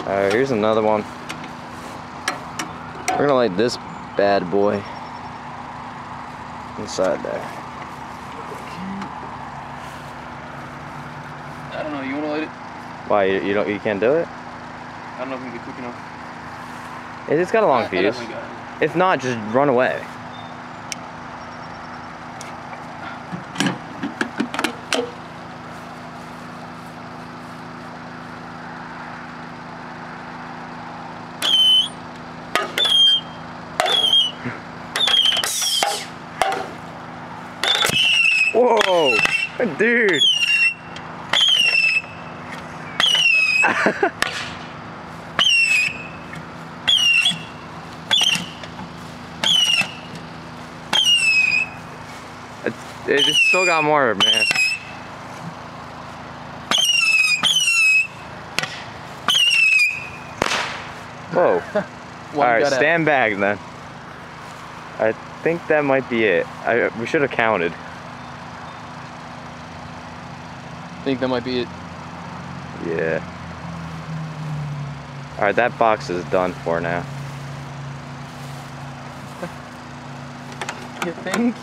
Alright, here's another one. We're gonna light this bad boy inside there. I don't know, you wanna light it? Why, you can't do it? I don't know if it's gonna be quick enough. It's got a long fuse. If not, just run away. Whoa, dude. It just still got more, man. Whoa. Alright, stand back then. I think that might be it. We should have counted. Think that might be it? Yeah. Alright, that box is done for now. You think?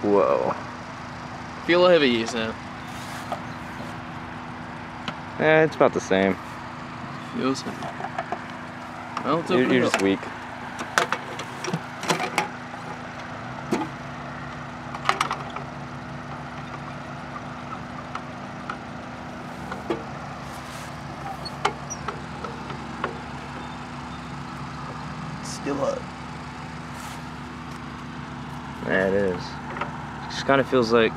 Whoa. Feel how heavy he is now. Eh, it's about the same. Feels heavy. Well, it's You're just weak. Still up. Yeah, it is. It just kind of feels like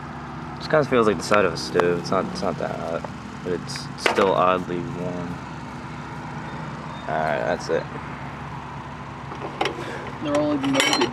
the side of a stove. It's not that hot, but it's still oddly warm. Alright, that's it. They're all melted.